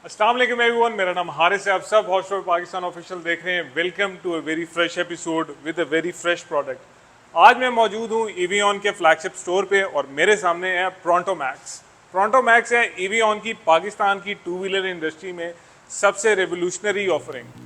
अस्सलाम वालेकुम एवरीवन, मेरा नाम हारिस है। आप सब हॉट स्टॉप पाकिस्तान ऑफिशियल देख रहे हैं। Welcome to a very fresh episode with a very fresh product. आज मैं मौजूद हूँ एवियन के फ्लैगशिप स्टोर पे और मेरे सामने है प्रोंटो मैक्स। प्रोंटो मैक्स है एवियन की पाकिस्तान की टू व्हीलर इंडस्ट्री में सबसे रेवोल्यूशनरी ऑफरिंग।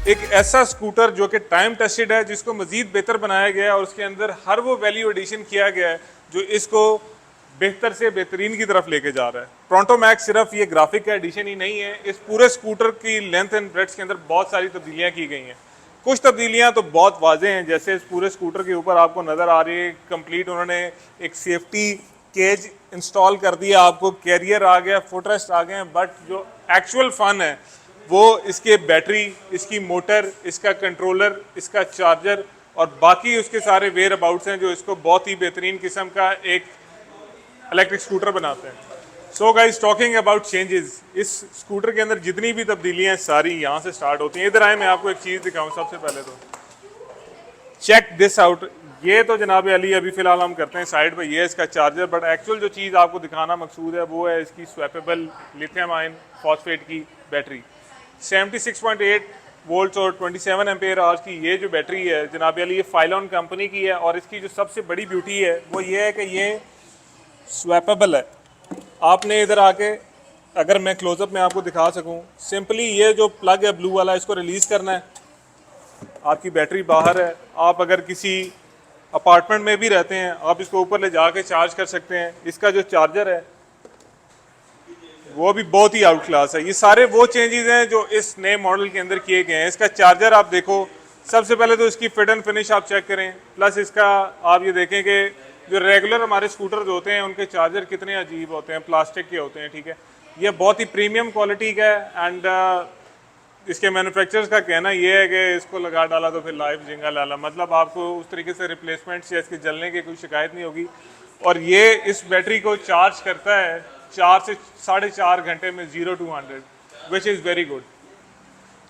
एक ऐसा स्कूटर जो कि टाइम टेस्टेड है, जिसको मजीद बेहतर बनाया गया है और उसके अंदर हर वो वैल्यू एडिशन किया गया है जो इसको बेहतर से बेहतरीन की तरफ लेके जा रहा है। प्रोंटो मैक्स सिर्फ ये ग्राफिक का एडिशन ही नहीं है, इस पूरे स्कूटर की लेंथ एंड ब्रेड्थ के अंदर बहुत सारी तब्दीलियां की गई हैं। कुछ तब्दीलियां तो बहुत वाजे हैं, जैसे इस पूरे स्कूटर के ऊपर आपको नज़र आ रही है कंप्लीट उन्होंने एक सेफ्टी केज इंस्टॉल कर दिया, आपको कैरियर आ गया, फुटरेस्ट आ गए। बट जो एक्चुअल फन है वो इसके बैटरी, इसकी मोटर, इसका कंट्रोलर, इसका चार्जर और बाकी उसके सारे वेयर अबाउट्स हैं जो इसको बहुत ही बेहतरीन किस्म का एक इलेक्ट्रिक स्कूटर बनाते हैं। So guys, talking about changes, इस स्कूटर के अंदर जितनी भी तब्दीलियां हैं सारी यहाँ से स्टार्ट होती हैं। इधर आए, मैं आपको एक चीज़ दिखाऊं। सबसे पहले तो चेक दिस आउट। ये तो जनाब अली अभी फिलहाल हम करते हैं साइड पे, ये इसका चार्जर। बट एक्चुअल जो चीज़ आपको दिखाना मकसूद है वो है इसकी स्वैपेबल लिथियम आयन फॉस्फेट की बैटरी। 76.8 वोल्ट्स और 27 एम्पेयर आवर्स की ये जो बैटरी है जनाब अली, ये फाइलॉन कंपनी की है। और इसकी जो सबसे बड़ी ब्यूटी है वो ये है कि ये स्वैपेबल है। आपने इधर आके, अगर मैं क्लोजअप में आपको दिखा सकूं, सिंपली ये जो प्लग है ब्लू वाला, इसको रिलीज़ करना है, आपकी बैटरी बाहर है। आप अगर किसी अपार्टमेंट में भी रहते हैं, आप इसको ऊपर ले जाके चार्ज कर सकते हैं। इसका जो चार्जर है वो भी बहुत ही आउट क्लास है। ये सारे वो चेंजेस हैं जो इस नए मॉडल के अंदर किए गए हैं। इसका चार्जर आप देखो, सबसे पहले तो इसकी फिट एंड फिनिश आप चेक करें, प्लस इसका आप ये देखें कि जो रेगुलर हमारे स्कूटर होते हैं उनके चार्जर कितने अजीब होते हैं, प्लास्टिक के होते हैं, ठीक है। ये बहुत ही प्रीमियम क्वालिटी का है। एंड इसके मैन्युफैक्चरर्स का कहना ये है कि इसको लगा डाला तो फिर लाइफ जिंगा लाला, मतलब आपको उस तरीके से रिप्लेसमेंट्स या इसके जलने की कोई शिकायत नहीं होगी। और ये इस बैटरी को चार्ज करता है 4 से 4.5 घंटे में 0 to 100, which is very good.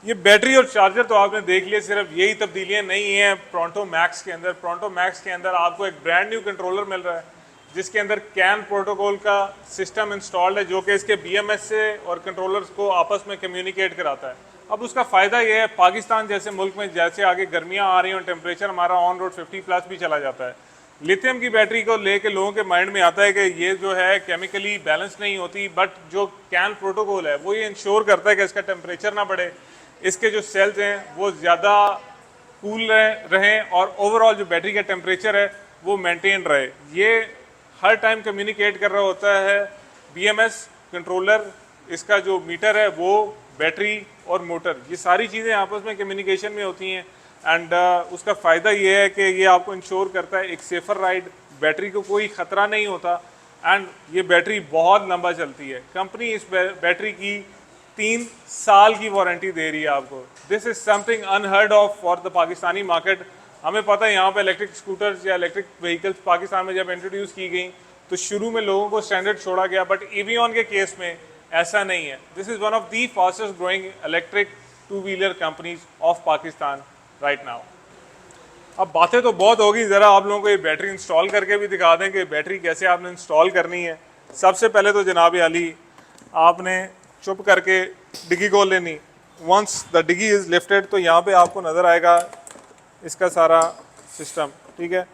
ये बैटरी और चार्जर तो आपने देख लिया, सिर्फ यही तब्दीलियां नहीं हैं प्रोंटो मैक्स के अंदर। प्रोंटो मैक्स के अंदर आपको एक ब्रांड न्यू कंट्रोलर मिल रहा है जिसके अंदर कैन प्रोटोकॉल का सिस्टम इंस्टॉल्ड है, जो कि इसके BMS से और कंट्रोलर्स को आपस में कम्युनिकेट कराता है। अब उसका फ़ायदा ये है, पाकिस्तान जैसे मुल्क में जैसे आगे गर्मियाँ आ रही हैं और टेम्परेचर हमारा ऑन रोड 50+ भी चला जाता है, लिथियम की बैटरी को लेके लोगों के माइंड में आता है कि ये जो है केमिकली बैलेंस नहीं होती। बट जो कैन प्रोटोकॉल है वो ये इंश्योर करता है कि इसका टेम्परेचर ना बढ़े, इसके जो सेल्स हैं वो ज़्यादा कूल रहें और ओवरऑल जो बैटरी का टेम्परेचर है वो मेंटेन रहे। ये हर टाइम कम्युनिकेट कर रहा होता है BMS कंट्रोलर, इसका जो मीटर है वो बैटरी और मोटर, ये सारी चीज़ें आपस में कम्युनिकेशन में होती हैं। एंड उसका फ़ायदा ये है कि ये आपको इंश्योर करता है एक सेफ़र राइड, बैटरी को कोई ख़तरा नहीं होता। एंड ये बैटरी बहुत लंबा चलती है। कंपनी इस बैटरी की 3 साल की वारंटी दे रही है आपको। This is something unheard of for the Pakistani market. हमें पता है यहाँ पे इलेक्ट्रिक स्कूटर्स या इलेक्ट्रिक व्हीकल्स पाकिस्तान में जब इंट्रोड्यूस की गई तो शुरू में लोगों को स्टैंडर्ड छोड़ा गया, बट एवियन के केस में ऐसा नहीं है। This is one of the fastest growing electric two wheeler companies of Pakistan right now. अब बातें तो बहुत होगी, ज़रा आप लोगों को ये बैटरी इंस्टॉल करके भी दिखा दें कि बैटरी कैसे आपने इंस्टॉल करनी है। सबसे पहले तो जनाब अली, आपने चुप करके डिग्गी खोल लेनी। वंस द डिग्गी इज़ लिफ्टेड तो यहाँ पे आपको नज़र आएगा इसका सारा सिस्टम, ठीक है।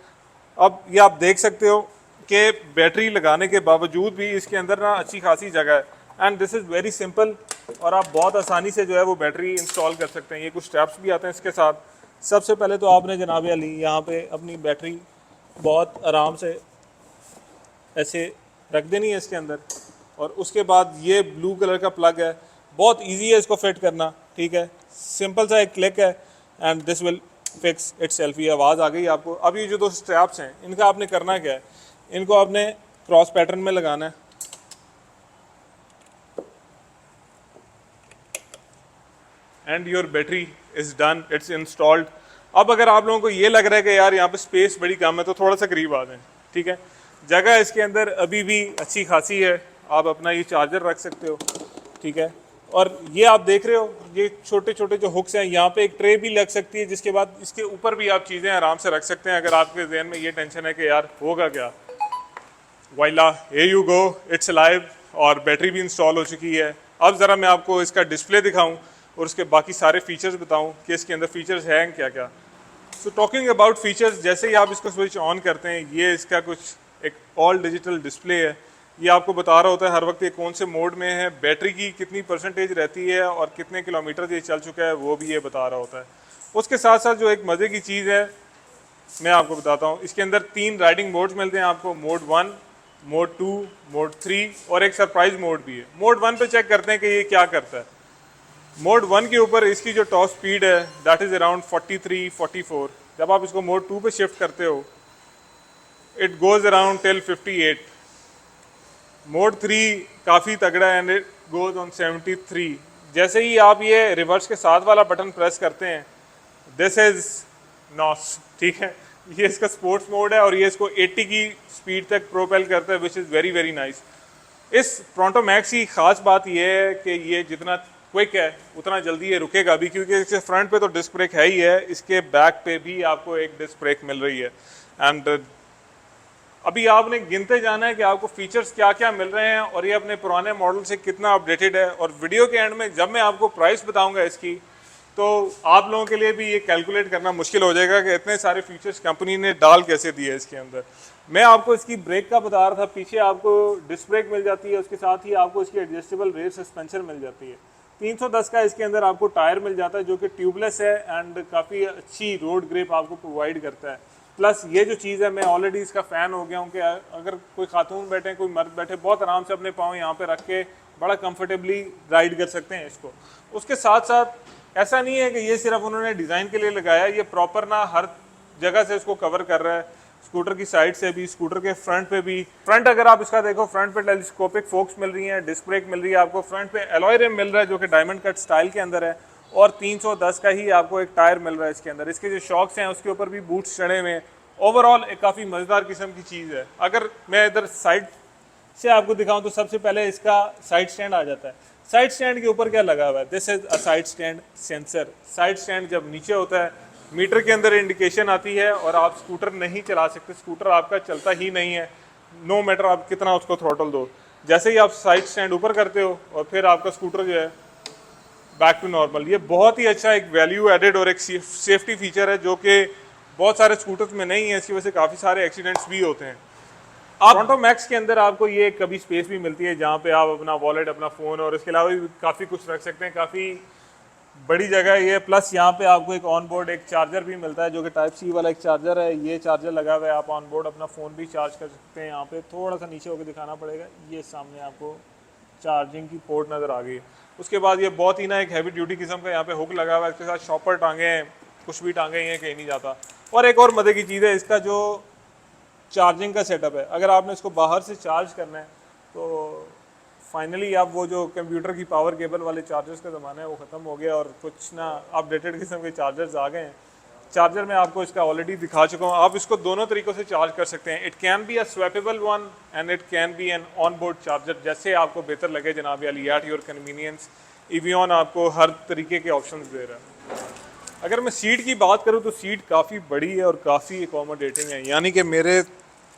अब ये आप देख सकते हो कि बैटरी लगाने के बावजूद भी इसके अंदर ना अच्छी खासी जगह है। And this is very simple, और आप बहुत आसानी से जो है वो बैटरी इंस्टॉल कर सकते हैं। ये कुछ स्टेप्स भी आते हैं इसके साथ। सबसे पहले तो आपने जनाब अली यहाँ पे अपनी बैटरी बहुत आराम से ऐसे रख देनी है इसके अंदर, और उसके बाद ये ब्लू कलर का प्लग है, बहुत इजी है इसको फिट करना, ठीक है। सिंपल सा एक क्लिक है and this will fix itself, ये आवाज़ आ गई आपको। अब ये जो दो स्ट्रैप्स हैं इनका आपने करना क्या है, इनको आपने क्रॉस पैटर्न में लगाना है, and your battery is done, it's installed. अब अगर आप लोगों को ये लग रहा है कि यार यहाँ पे स्पेस बड़ी कम है तो थोड़ा सा करीब आ जाएं, ठीक है। जगह इसके अंदर अभी भी अच्छी खासी है, आप अपना ये चार्जर रख सकते हो, ठीक है। और ये आप देख रहे हो ये छोटे छोटे जो हुक्स हैं, यहाँ पे एक ट्रे भी लग सकती है, जिसके बाद इसके ऊपर भी आप चीज़ें आराम से रख सकते हैं अगर आपके जहन में ये टेंशन है कि यार होगा क्या। Voila here you go, it's live, और बैटरी भी इंस्टॉल हो चुकी है। अब ज़रा मैं आपको इसका डिस्प्ले दिखाऊं और उसके बाकी सारे फीचर्स बताऊं कि इसके अंदर फीचर्स हैं क्या क्या। सो टॉकिंग अबाउट फीचर्स, जैसे ही आप इसको स्विच ऑन करते हैं ये इसका कुछ एक ऑल डिजिटल डिस्प्ले है। ये आपको बता रहा होता है हर वक्त ये कौन से मोड में है, बैटरी की कितनी परसेंटेज रहती है और कितने किलोमीटर ये चल चुका है वो भी ये बता रहा होता है। उसके साथ साथ जो एक मज़े की चीज़ है मैं आपको बताता हूँ, इसके अंदर 3 राइडिंग मोड्स मिलते हैं आपको, मोड 1, मोड 2, मोड 3 और एक सरप्राइज मोड भी है। मोड 1 पे चेक करते हैं कि ये क्या करता है। मोड 1 के ऊपर इसकी जो टॉप स्पीड है दैट इज़ अराउंड 43-44। जब आप इसको मोड 2 पे शिफ्ट करते हो it goes around till 58। Mode 3 काफ़ी तगड़ा है एंड इट गोज़ ऑन 73। जैसे ही आप ये रिवर्स के साथ वाला बटन प्रेस करते हैं दिस इज़ नॉस, ठीक है। ये इसका स्पोर्ट्स मोड है और ये इसको 80 की स्पीड तक प्रोपेल करता है, which is very very nice. इस प्रोंटो मैक्स की ख़ास बात ये है कि ये जितना क्विक है उतना जल्दी ये रुकेगा भी, क्योंकि इसके फ्रंट पे तो डिस्क ब्रेक है ही है, इसके बैक पे भी आपको एक डिस्क ब्रेक मिल रही है। एंड अभी आपने गिनते जाना है कि आपको फीचर्स क्या क्या मिल रहे हैं और ये अपने पुराने मॉडल से कितना अपडेटेड है। और वीडियो के एंड में जब मैं आपको प्राइस बताऊंगा इसकी, तो आप लोगों के लिए भी ये कैलकुलेट करना मुश्किल हो जाएगा कि इतने सारे फीचर्स कंपनी ने डाल कैसे दिए इसके अंदर। मैं आपको इसकी ब्रेक का बता रहा था, पीछे आपको डिस्क ब्रेक मिल जाती है, उसके साथ ही आपको इसकी एडजस्टेबल रेयर सस्पेंशन मिल जाती है। 310 का इसके अंदर आपको टायर मिल जाता है जो कि ट्यूबलेस है एंड काफ़ी अच्छी रोड ग्रिप आपको प्रोवाइड करता है। प्लस ये जो चीज़ है मैं ऑलरेडी इसका फ़ैन हो गया हूँ कि अगर कोई खातून बैठे कोई मर्द बैठे बहुत आराम से अपने पाँव यहाँ पे रख के बड़ा कंफर्टेबली राइड कर सकते हैं इसको। उसके साथ साथ ऐसा नहीं है कि ये सिर्फ उन्होंने डिज़ाइन के लिए लगाया, ये प्रॉपर ना हर जगह से इसको कवर कर रहा है, स्कूटर की साइड से भी, स्कूटर के फ्रंट पे भी। फ्रंट अगर आप इसका देखो, फ्रंट पे टेलीस्कोपिक फोक्स मिल रही हैं, डिस्क ब्रेक मिल रही है आपको, फ्रंट पे एलॉय रिम मिल रहा है जो कि डायमंड कट स्टाइल के अंदर है, और 310 का ही आपको एक टायर मिल रहा है इसके अंदर। इसके जो शॉक्स हैं उसके ऊपर भी बूट्स चढ़े हुए हैं। ओवरऑल एक काफ़ी मज़ेदार किस्म की चीज़ है। अगर मैं इधर साइड से आपको दिखाऊं तो सबसे पहले इसका साइड स्टैंड आ जाता है। साइड स्टैंड के ऊपर क्या लगा हुआ है, this is a side stand sensor. Side stand जब नीचे होता है मीटर के अंदर इंडिकेशन आती है और आप स्कूटर नहीं चला सकते, स्कूटर आपका चलता ही नहीं है, नो मैटर आप कितना उसको थ्रॉटल दो। जैसे ही आप साइड स्टैंड ऊपर करते हो और फिर आपका स्कूटर जो है बैक टू नॉर्मल। ये बहुत ही अच्छा एक वैल्यू एडेड और एक सेफ्टी फीचर है जो कि बहुत सारे स्कूटर्स में नहीं है, इसकी वजह से काफ़ी सारे एक्सीडेंट्स भी होते हैं। टोरंटो मैक्स के अंदर आपको ये कभी स्पेस भी मिलती है जहाँ पे आप अपना वॉलेट, अपना फ़ोन और इसके अलावा भी काफ़ी कुछ रख सकते हैं, काफ़ी बड़ी जगह है ये। प्लस यहाँ पे आपको एक ऑन बोर्ड एक चार्जर भी मिलता है जो कि टाइप सी वाला एक चार्जर है। ये चार्जर लगा हुआ है, आप ऑन बोर्ड अपना फ़ोन भी चार्ज कर सकते हैं। यहाँ पे थोड़ा सा नीचे होकर दिखाना पड़ेगा, ये सामने आपको चार्जिंग की पोर्ट नज़र आ गई है। उसके बाद ये बहुत ही ना एक हैवी ड्यूटी किस्म का यहाँ पे हुक लगा हुआ है, इसके साथ शॉपर टांगे हैं, कुछ भी टांगे हैं कहीं नहीं जाता। और एक और मज़े की चीज़ है इसका जो चार्जिंग का सेटअप है। अगर आपने इसको बाहर से चार्ज करना है तो फाइनली आप वो जो कंप्यूटर की पावर केबल वाले चार्जर्स का ज़माना है वो ख़त्म हो गया और कुछ ना अपडेटेड किस्म के चार्जर्स आ गए हैं। चार्जर मैं आपको इसका ऑलरेडी दिखा चुका हूँ, आप इसको दोनों तरीक़ों से चार्ज कर सकते हैं। It can be a swappable one and it can be an on board charger, जैसे आपको बेहतर लगे जनाब अली, एट योर कन्वीनियंस। इवियन आपको हर तरीके के ऑप्शन दे रहा है। अगर मैं सीट की बात करूँ तो सीट काफ़ी बड़ी है और काफ़ी एकोमोडेटिंग है, यानी कि मेरे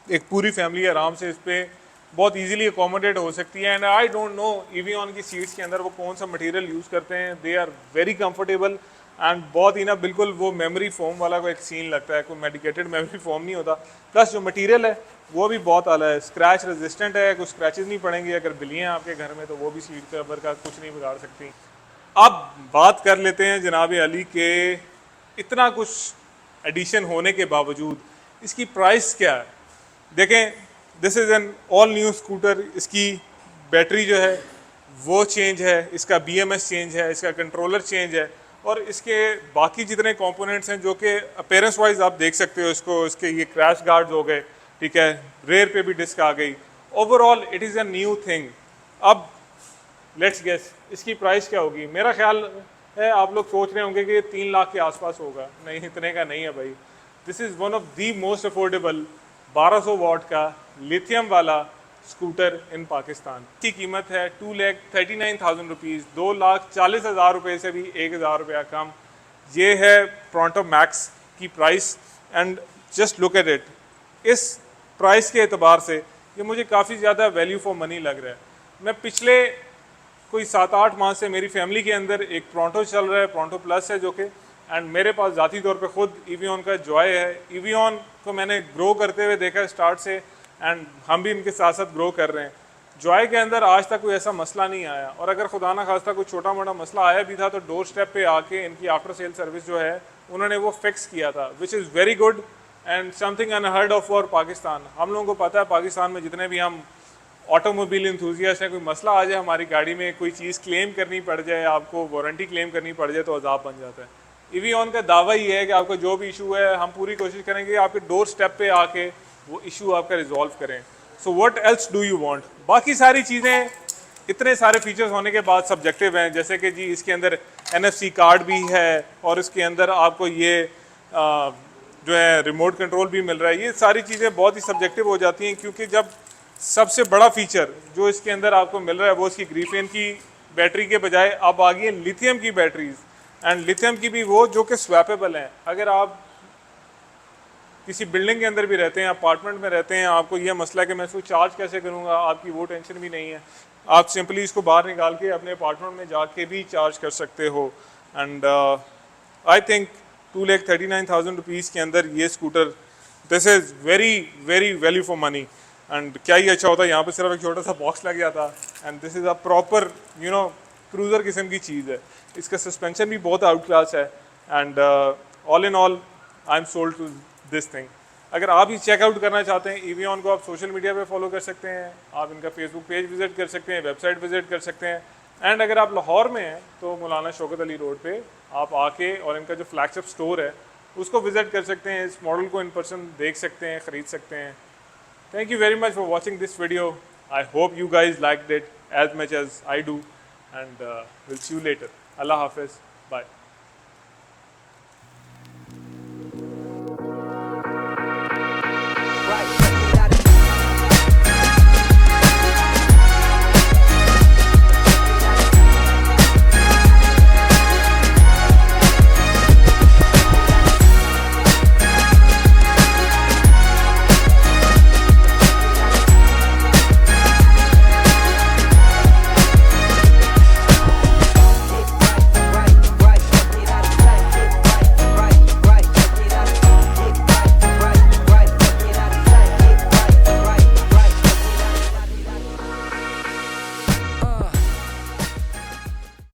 एक पूरी फैमिली आराम से इस पर बहुत इजीली अकोमोडेट हो सकती है। एंड आई डोंट नो इवियन की सीट्स के अंदर वो कौन सा मटेरियल यूज़ करते हैं, they are very comfortable and बहुत ही ना बिल्कुल वो मेमोरी फोम वाला कोई एक सीन लगता है, कोई मेडिकेटेड मेमोरी फोम नहीं होता। प्लस जो मटेरियल है वो भी बहुत आला है, स्क्रैच रेजिस्टेंट है, कुछ स्क्रैचेस नहीं पड़ेंगे। अगर बिल्लियाँ आपके घर में तो वो भी सीट कवर का कुछ नहीं बिगाड़ सकती। अब बात कर लेते हैं जनाब अली के इतना कुछ एडिशन होने के बावजूद इसकी प्राइस क्या है। देखें, this is an all new scooter, इसकी बैटरी जो है वो चेंज है, इसका BMS चेंज है, इसका कंट्रोलर चेंज है और इसके बाकी जितने कंपोनेंट्स हैं जो कि अपीयरेंस वाइज आप देख सकते हो इसको, इसके ये क्रैश गार्ड्स हो गए, ठीक है, रेयर पे भी डिस्क आ गई। Overall it is a new thing. अब लेट्स गेस इसकी प्राइस क्या होगी। मेरा ख्याल है आप लोग सोच रहे होंगे कि ये 3 लाख के आसपास होगा, नहीं इतने का नहीं है भाई। This is one of the most affordable 1200 what का लिथियम वाला स्कूटर इन पाकिस्तान। की कीमत है 2,39,000 रुपीज़, 2,40,000 रुपये से भी 1,000 रुपया कम। ये है प्रोंटो मैक्स की price and just look at it. इस प्राइस के एतबार से ये मुझे काफ़ी ज़्यादा वैल्यू फॉर मनी लग रहा है। मैं पिछले कोई 7-8 माह से मेरी फैमिली के अंदर एक प्रोंटो चल रहा है, प्रोंटो प्लस है जो कि, एंड मेरे पास ज़ाती तौर पे खुद ईवीऑन का जॉय है। ईवीऑन को मैंने ग्रो करते हुए देखा है स्टार्ट से, एंड हम भी इनके साथ साथ ग्रो कर रहे हैं। जॉय के अंदर आज तक कोई ऐसा मसला नहीं आया, और अगर खुदा ना खास्ता कोई छोटा मोटा मसला आया भी था तो डोर स्टेप पे आके इनकी आफ्टर सेल सर्विस जो है उन्होंने वो फिक्स किया था, which is very good and something unheard of for Pakistan. हम लोगों को पता है पाकिस्तान में जितने भी हम ऑटोमोबाइल इंथुजियास्ट हैं, कोई मसला आ जाए हमारी गाड़ी में, कोई चीज़ क्लेम करनी पड़ जाए, आपको वारंटी क्लेम करनी पड़ जाए तो अजाब बन जाता है। ईवीऑन का दावा ही है कि आपका जो भी इशू है हम पूरी कोशिश करेंगे आपके डोर स्टेप पे आके वो इशू आपका रिजॉल्व करें। So what else do you want. बाकी सारी चीज़ें इतने सारे फीचर्स होने के बाद सब्जेक्टिव हैं, जैसे कि जी इसके अंदर NFC कार्ड भी है और इसके अंदर आपको ये जो है रिमोट कंट्रोल भी मिल रहा है। ये सारी चीज़ें बहुत ही सब्जेक्टिव हो जाती हैं, क्योंकि जब सबसे बड़ा फीचर जो इसके अंदर आपको मिल रहा है वो इसकी ग्रीफेन की बैटरी के बजाय अब आ गई है लिथियम की बैटरीज, एंड लिथियम की भी वो जो कि स्वैपेबल हैं। अगर आप किसी बिल्डिंग के अंदर भी रहते हैं, अपार्टमेंट में रहते हैं, आपको ये मसला है कि मैं इसको चार्ज कैसे करूँगा, आपकी वो टेंशन भी नहीं है। आप सिंपली इसको बाहर निकाल के अपने अपार्टमेंट में जाके भी चार्ज कर सकते हो। एंड आई थिंक 2,39,000 रुपीज़ के अंदर ये scooter, this is very very value for money. And क्या ही अच्छा होता है, यहाँ पे सिर्फ एक छोटा सा बॉक्स लग जाता, and this is a proper cruiser किस्म की चीज़ है। इसका सस्पेंशन भी बहुत आउट क्लास है, and all in all I am sold to this thing. अगर आप ही चेकआउट करना चाहते हैं ईवीऑन को, आप सोशल मीडिया पे फॉलो कर सकते हैं, आप इनका फेसबुक पेज विजिट कर सकते हैं, वेबसाइट विजिट कर सकते हैं, एंड अगर आप लाहौर में हैं तो मौलाना शौकत अली रोड पे आप आके और इनका जो फ्लैगशिप स्टोर है उसको विजिट कर सकते हैं, इस मॉडल को इन पर्सन देख सकते हैं, ख़रीद सकते हैं। Thank you very much for watching this video. I hope you guys liked it as much as I do, and we'll see you later. Allah Hafiz.